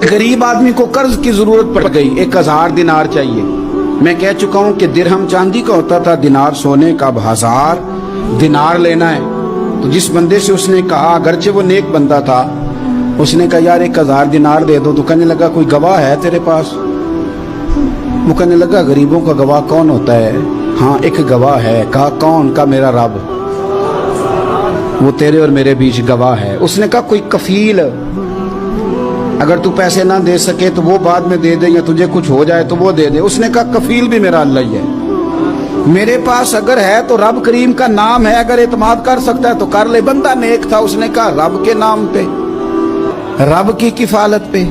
गरीब आदमी को कर्ज की जरूरत पड़ गई, 1000 दिनार चाहिए। मैं कह चुका हूं कि दिरहम चांदी का होता था, दिनार सोने का। अब 1000 दिनार लेना है। तो जिस बंदे से उसने कहा, अगरचे वो नेक बंदा था, उसने कहा यार 1000 दिनार दे दो। तो कहने लगा कोई गवाह है तेरे पास? वो कहने लगा गरीबों का गवाह कौन होता है? हाँ एक गवाह है। कहा कौन? का मेरा रब, वो तेरे और मेरे बीच गवाह है। उसने कहा कोई कफील, अगर तू पैसे ना दे सके तो वो बाद में दे दे, या तुझे कुछ हो जाए तो वो दे दे। उसने कहा कफील भी मेरा अल्लाह ही है। मेरे पास अगर है तो रब करीम का नाम है, अगर एतमाद कर सकता है तो कर ले। बंदा नेक था, उसने कहा रब के नाम पे, रब की किफालत पे,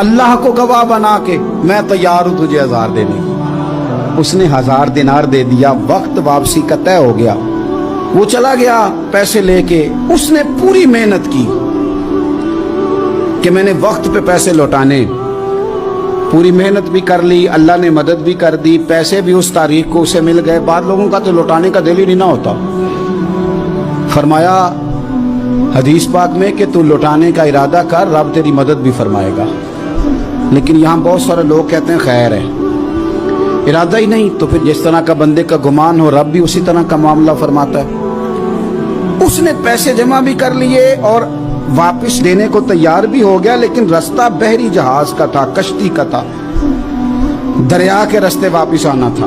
अल्लाह को गवाह बना के मैं तैयार हूं तुझे 1000 देने। उसने 1000 दिनार दे दिया। वक्त वापसी का तय हो गया। वो चला गया पैसे लेके। उसने पूरी मेहनत की कि मैंने वक्त पे पैसे लौटाने, पूरी मेहनत भी कर ली, अल्लाह ने मदद भी कर दी, पैसे भी उस तारीख को उसे मिल गए। बाद लोगों का तो लौटाने का दिल ही नहीं ना होता। फरमाया हदीस पाक में कि तू लौटाने का इरादा कर, रब तेरी मदद भी फरमाएगा। लेकिन यहाँ बहुत सारे लोग कहते हैं खैर है, इरादा ही नहीं। तो फिर जिस तरह का बंदे का गुमान हो, रब भी उसी तरह का मामला फरमाता है। उसने पैसे जमा भी कर लिए और वापस देने को तैयार भी हो गया, लेकिन रास्ता बहरी जहाज का था, कश्ती का था, दरिया के रास्ते वापस आना था।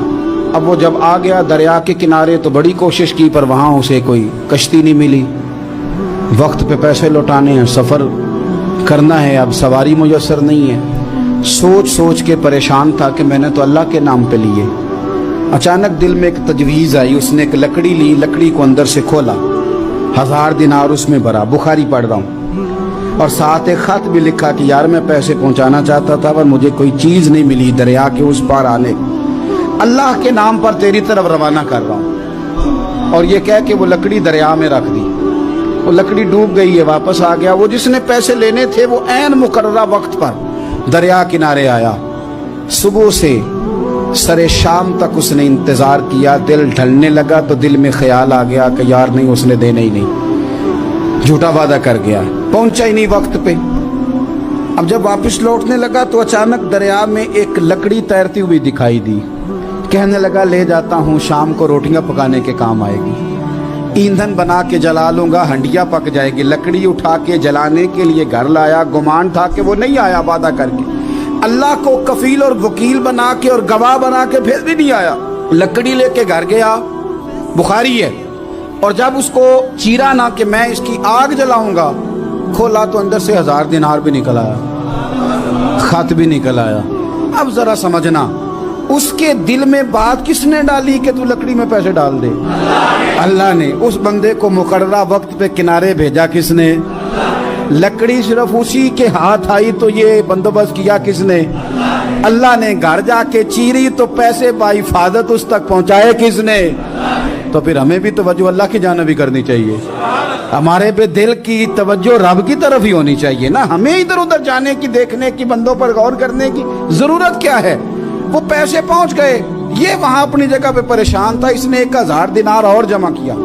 अब वो जब आ गया दरिया के किनारे तो बड़ी कोशिश की, पर वहां उसे कोई कश्ती नहीं मिली। वक्त पे पैसे लौटाने हैं, सफर करना है, अब सवारी मुयस्सर नहीं है। सोच सोच के परेशान था कि मैंने तो अल्लाह के नाम पे लिए। अचानक दिल में एक तजवीज़ आई। उसने एक लकड़ी ली, लकड़ी को अंदर से खोला, 1000 दिनार उसमें भरा। बुखारी पढ़ रहा हूँ। और साथ एक खत भी लिखा कि यार मैं पैसे पहुंचाना चाहता था पर मुझे कोई चीज़ नहीं मिली दरिया के उस पार आने, अल्लाह के नाम पर तेरी तरफ रवाना कर रहा हूँ। और ये कह के वो लकड़ी दरिया में रख दी। वो लकड़ी डूब गई है, वापस आ गया। वो जिसने पैसे लेने थे वो ऐन मुकर्ररा वक्त पर दरिया किनारे आया। सुबह से सरे शाम तक उसने इंतजार किया। दिल ढलने लगा तो दिल में ख्याल आ गया कि यार नहीं, उसने देना ही नहीं, झूठा वादा कर गया, पहुंचा ही नहीं वक्त पे। अब जब वापस लौटने लगा तो अचानक दरिया में एक लकड़ी तैरती हुई दिखाई दी। कहने लगा ले जाता हूँ, शाम को रोटियां पकाने के काम आएगी, ईंधन बना के जला लूंगा, हंडिया पक जाएगी। लकड़ी उठा के जलाने के लिए घर लाया। गुमान था कि वो नहीं आया वादा करके। अल्लाह को कफील और वकील बना के और गवाह बना के फिर भी नहीं आया। लकड़ी लेके घर गया, बुखारी है। और जब उसको चीरा ना कि मैं इसकी आग जलाऊंगा, खोला तो अंदर से 1000 दिनार भी निकल आया, खत भी निकल आया। अब जरा समझना, उसके दिल में बात किसने डाली कि तू लकड़ी में पैसे डाल दे? अल्लाह ने। उस बंदे को मुकर्ररा वक्त पे किनारे भेजा किसने? लकड़ी सिर्फ उसी के हाथ आई तो ये बंदोबस्त किया किसने? अल्लाह ने। घर जाके चीरी तो पैसे बाहिफाजत उस तक पहुंचाए किसने? तो फिर हमें भी तवज्जो अल्लाह की जानिब भी करनी चाहिए। हमारे पे दिल की तवज्जो रब की तरफ ही होनी चाहिए ना। हमें इधर उधर जाने की, देखने की, बंदों पर गौर करने की जरूरत क्या है? वो पैसे पहुंच गए, ये वहां अपनी जगह पे परेशान था। इसने 1000 दिनार और जमा किया।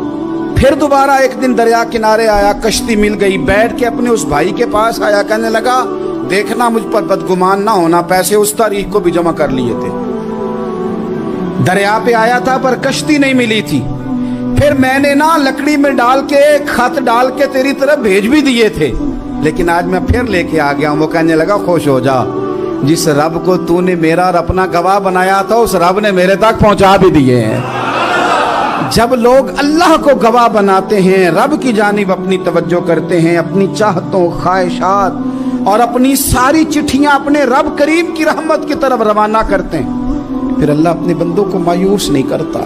फिर दोबारा एक दिन दरिया किनारे आया, कश्ती मिल गई, बैठ के अपने उस भाई के पास आया। कहने लगा देखना मुझ पर बदगुमान ना होना, पैसे उस तारीख को भी जमा कर लिए थे। दरिया पे आया था पर कश्ती नहीं मिली थी। फिर मैंने ना लकड़ी में डाल के, खत डाल के तेरी तरफ भेज भी दिए थे, लेकिन आज मैं फिर लेके आ गया हूं। वो कहने लगा खुश हो जा, जिस रब को तूने मेरा और अपना गवाह बनाया था उस रब ने मेरे तक पहुंचा भी दिए हैं। जब लोग अल्लाह को गवाह बनाते हैं, रब की जानिब अपनी तवज्जो करते हैं, अपनी चाहतों, ख्वाहिशात और अपनी सारी चिट्ठियां अपने रब करीम की रहमत की तरफ रवाना करते हैं, फिर अल्लाह अपने बंदों को मायूस नहीं करता।